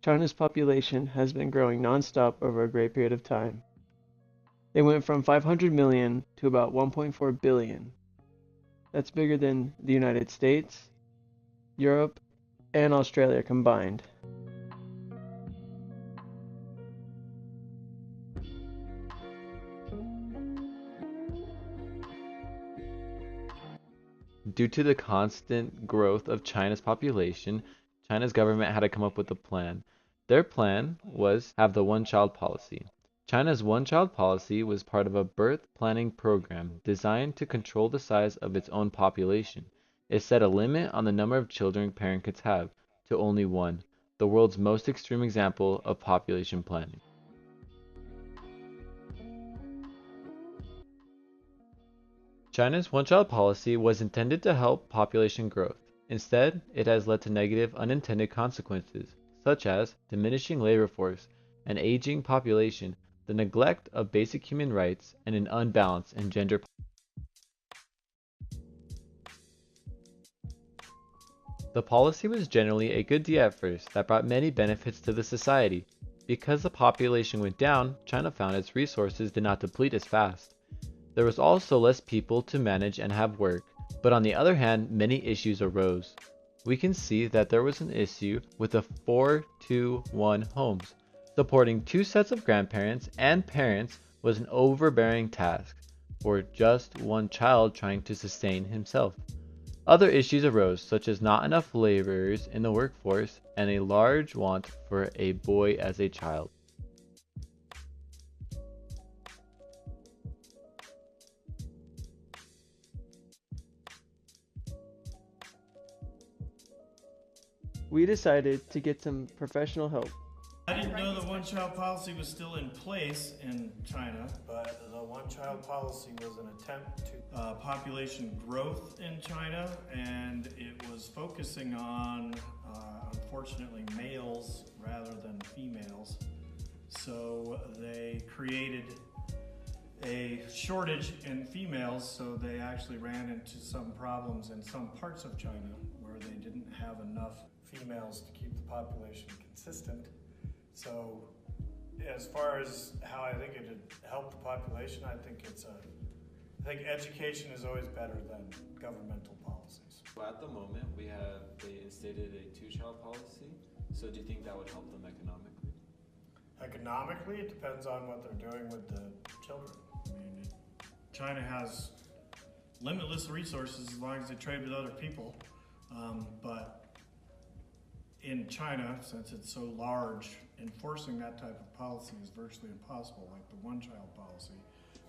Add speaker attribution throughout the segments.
Speaker 1: China's population has been growing non-stop over a great period of time. They went from 500 million to about 1.4 billion. That's bigger than the United States, Europe, and Australia combined.
Speaker 2: Due to the constant growth of China's population, China's government had to come up with a plan. Their plan was have the one-child policy. China's one-child policy was part of a birth planning program designed to control the size of its own population. It set a limit on the number of children a parent could have to only one, the world's most extreme example of population planning. China's one-child policy was intended to help population growth. Instead, it has led to negative unintended consequences, such as diminishing labor force, an aging population, the neglect of basic human rights, and an unbalance in gender. The policy was generally a good deal at first that brought many benefits to the society. Because the population went down, China found its resources did not deplete as fast. There was also less people to manage and have work, but on the other hand, many issues arose. We can see that there was an issue with the 4-2-1 homes. Supporting two sets of grandparents and parents was an overbearing task for just one child trying to sustain himself. Other issues arose, such as not enough laborers in the workforce and a large want for a boy as a child.
Speaker 1: We decided to get some professional help.
Speaker 3: I didn't know the one-child policy was still in place in China, but the one-child policy was an attempt to population growth in China, and it was focusing on, unfortunately, males rather than females. So they created a shortage in females, so they actually ran into some problems in some parts of China where they didn't have enough females to keep the population consistent. So as far as how I think it would help the population, I think education is always better than governmental policies.
Speaker 2: Well, at the moment, they instated a two-child policy. So do you think that would help them economically?
Speaker 3: Economically, it depends on what they're doing with the children. I mean, China has limitless resources as long as they trade with other people, but in China, since it's so large, enforcing that type of policy is virtually impossible, like the one-child policy,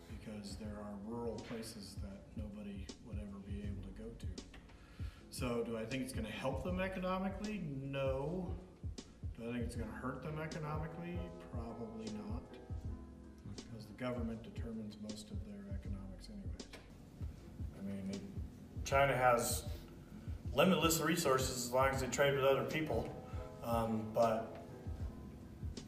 Speaker 3: because there are rural places that nobody would ever be able to go to. So do I think it's going to help them economically? No. Do I think it's going to hurt them economically? Probably not, because the government determines most of their economics anyway. I mean, China has limitless resources as long as they trade with other people, but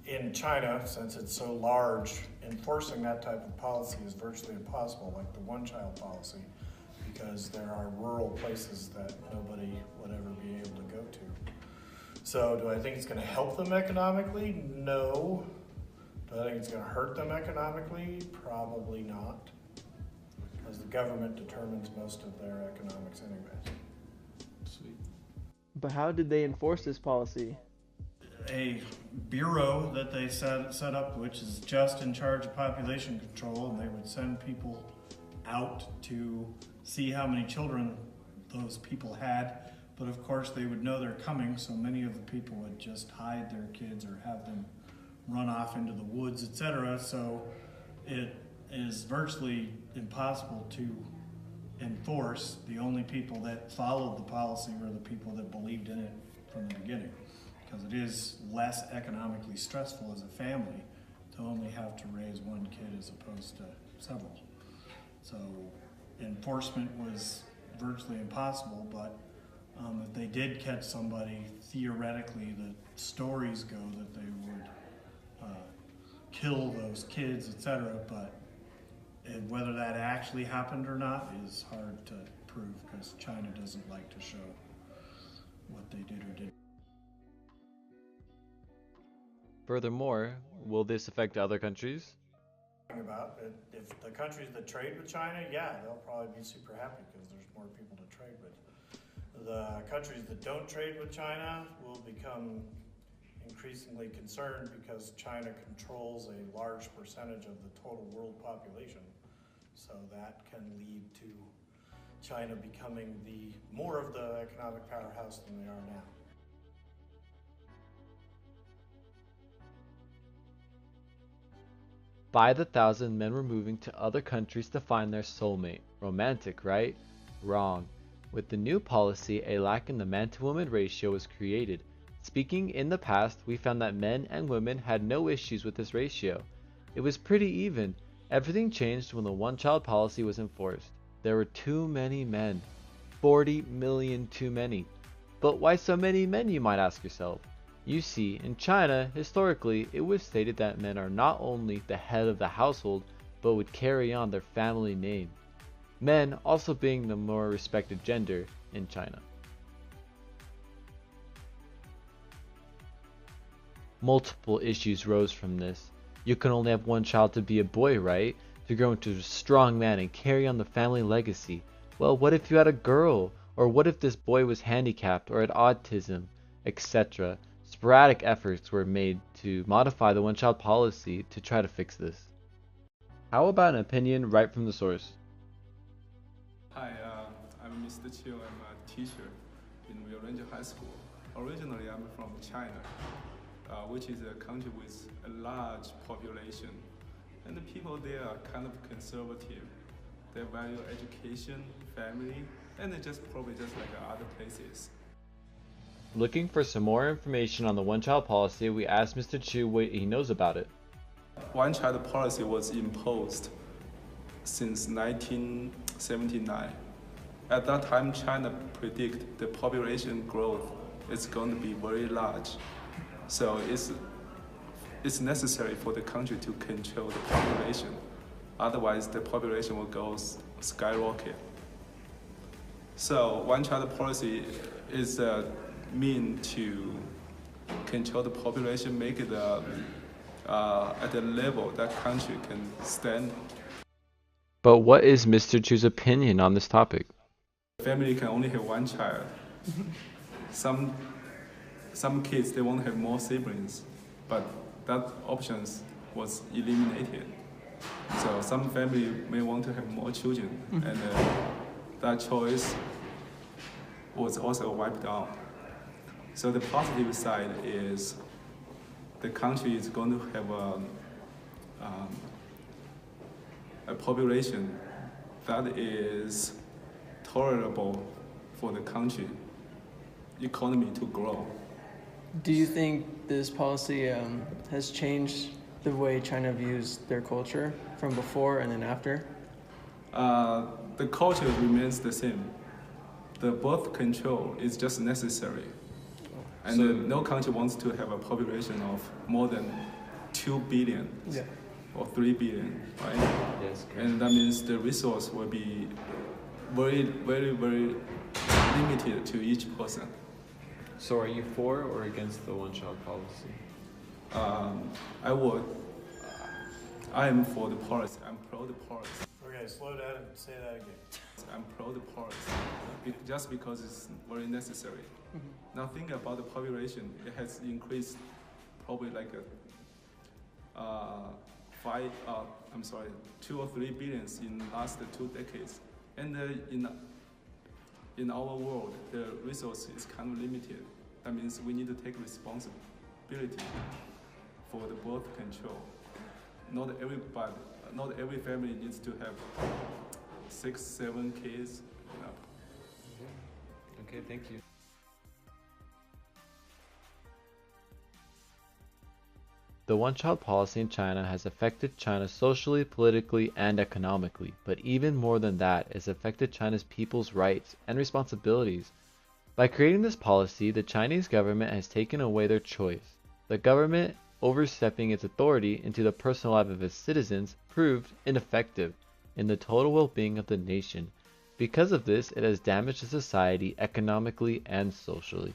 Speaker 3: in China, since it's so large, enforcing that type of policy is virtually impossible, like the one-child policy, because there are rural places that nobody would ever be able to go to. So do I think it's going to help them economically? No. Do I think it's going to hurt them economically? Probably not, because the government determines most of their economics anyway.
Speaker 2: Sweet.
Speaker 1: But how did they enforce this policy?
Speaker 3: A bureau that they set up, which is just in charge of population control, and they would send people out to see how many children those people had. But of course they would know they're coming, so many of the people would just hide their kids or have them run off into the woods, etc. So it is virtually impossible to enforce. The only people that followed the policy were the people that believed in it from the beginning, because it is less economically stressful as a family to only have to raise one kid as opposed to several. So enforcement was virtually impossible, but if they did catch somebody, theoretically the stories go that they would kill those kids, etc. But whether that actually happened or not is hard to prove, because China doesn't like to show what they did or didn't.
Speaker 2: Furthermore, will this affect other countries?
Speaker 3: About it, if the countries that trade with China, yeah, they'll probably be super happy because there's more people to trade with. The countries that don't trade with China will become increasingly concerned because China controls a large percentage of the total world population. So that can lead to China becoming more of the economic powerhouse than they are now.
Speaker 2: By the thousand, men were moving to other countries to find their soulmate. Romantic, right? Wrong. With the new policy, a lack in the man-to-woman ratio was created. Speaking in the past, we found that men and women had no issues with this ratio. It was pretty even. Everything changed when the one-child policy was enforced. There were too many men. 40 million too many. But why so many men, you might ask yourself? You see, in China, historically, it was stated that men are not only the head of the household, but would carry on their family name. Men also being the more respected gender in China. Multiple issues rose from this. You can only have one child to be a boy, right? To grow into a strong man and carry on the family legacy. Well, what if you had a girl? Or what if this boy was handicapped or had autism, etc.? Sporadic efforts were made to modify the one-child policy to try to fix this. How about an opinion right from the source?
Speaker 4: Hi, I'm Mr. Chiu. I'm a teacher in Rio Range High School. Originally, I'm from China, which is a country with a large population. And the people there are kind of conservative. They value education, family, and it's probably just like other places.
Speaker 2: Looking for some more information on the one-child policy, we asked Mr. Chu what he knows about it.
Speaker 4: One-child policy was imposed since 1979. At that time, China predicted the population growth is going to be very large. So it's necessary for the country to control the population. Otherwise, the population will go skyrocket. So one-child policy is mean to control the population, make it at a level that country can stand.
Speaker 2: But what is Mr. Chu's opinion on this topic?
Speaker 4: Family can only have one child. Some kids, they want to have more siblings, but that option was eliminated. So some family may want to have more children, and that choice was also wiped out. So the positive side is the country is going to have a population that is tolerable for the country economy to grow.
Speaker 1: Do you think this policy has changed the way China views their culture from before and then after?
Speaker 4: The culture remains the same. The birth control is just necessary. And no country wants to have a population of more than 2 billion or 3 billion, right?
Speaker 2: Yes,
Speaker 4: and that means the resource will be very, very, very limited to each person.
Speaker 2: So are you for or against the one-child policy?
Speaker 4: I am for the policy. I'm pro the policy.
Speaker 3: Okay, slow down and say that again.
Speaker 4: I'm pro the policy, just because it's very necessary. Now think about the population. It has increased probably like 2 or 3 billions in the last 2 decades. And in our world, the resource is kind of limited. That means we need to take responsibility for the birth control. Not every family needs to have 6, 7 kids.
Speaker 2: Okay, thank you. The one-child policy in China has affected China socially, politically, and economically, but even more than that, it has affected China's people's rights and responsibilities. By creating this policy, the Chinese government has taken away their choice. The government, overstepping its authority into the personal life of its citizens, proved ineffective in the total well-being of the nation. Because of this, it has damaged the society economically and socially.